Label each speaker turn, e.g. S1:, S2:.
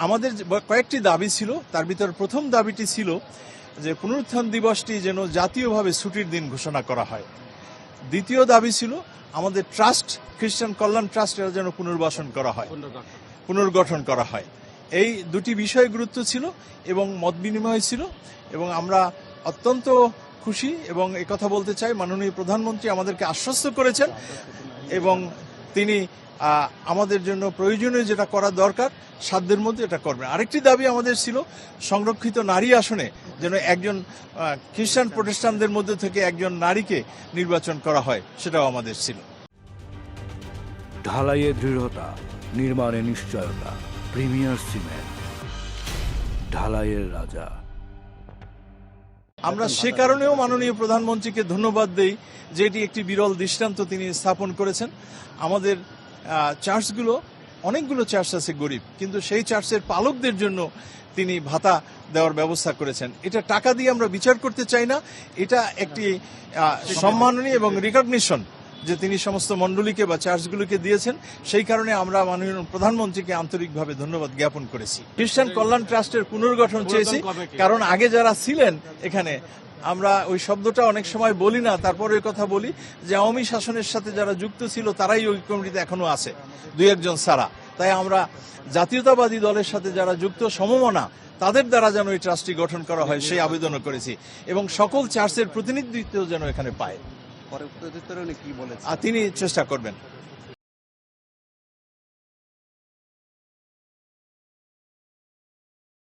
S1: আমাদের কয়েকটি দাবি ছিল, তার ভিতর প্রথম দাবিটি ছিল যে পুনরুত্থান দিবসটি যেন জাতীয়ভাবে ছুটির দিন ঘোষণা করা হয়। দ্বিতীয় দাবি ছিল আমাদের ট্রাস্ট, খ্রিস্টান কল্যাণ ট্রাস্ট এর যেন পুনর্গঠন করা হয়। এই দুটি বিষয়ে গুরুত্ব ছিল এবং মত বিনিময় ছিল, এবং আমরা অত্যন্ত খুশি এবং একথা বলতে চাই মাননীয় প্রধানমন্ত্রী আমাদেরকে আশ্বস্ত করেছেন এবং তিনি আমাদের জন্য প্রয়োজনীয় যেটা করা দরকার সাধ্যের মধ্যে এটা করবেন। আরেকটি দাবি আমাদের ছিল সংরক্ষিত নারী আসনে যেন একজন খ্রিস্টান প্রতিষ্ঠানদের মধ্যে থেকে একজন নারীকে নির্বাচন করা হয়, সেটাও আমাদের ছিল।
S2: ঢালাইয়ে দৃঢ়তা, নির্মাণে নিশ্চয়তা, প্রিমিয়ার সিমেন্ট, ঢালাইয়ের রাজা।
S1: আমরা সে কারণেও মাননীয় প্রধানমন্ত্রীকে ধন্যবাদ দেই যে এটি একটি বিরল দৃষ্টান্ত তিনি স্থাপন করেছেন। আমাদের চার্চগুলো, অনেকগুলো চার্চ আছে গরিব, কিন্তু সেই চার্চের পালকদের জন্য তিনি ভাতা দেওয়ার ব্যবস্থা করেছেন। এটা টাকা দিয়ে আমরা বিচার করতে চাই না, এটা একটি সম্মাননীয় এবং রিকগনিশন যে তিনি সমস্ত মণ্ডলীকে বা চার্চগুলোকে দিয়েছেন। সেই কারণে আমরা মাননীয় প্রধানমন্ত্রীকে আন্তরিকভাবে ধন্যবাদ জ্ঞাপন করেছি। খ্রিস্টান কল্যাণ ট্রাস্টের পুনর্গঠন চেয়েছি, কারণ আগে যারা ছিলেন এখানে, আমরা ওই শব্দটা অনেক সময় বলি না, তারপরে ওই কথা বলি যে আওয়ামী শাসনের সাথে যারা যুক্ত ছিল তারাই ওই কমিটিতে এখনো আছে, দুই একজন ছাড়া। তাই আমরা জাতীয়তাবাদী দলের সাথে যারা যুক্ত সমমনা, তাদের দ্বারা যেন এই ট্রাস্টটি গঠন করা হয় সেই আবেদনও করেছি, এবং সকল চার্চের প্রতিনিধিত্ব যেন এখানে পায়। তিনি চেষ্টা করবেন।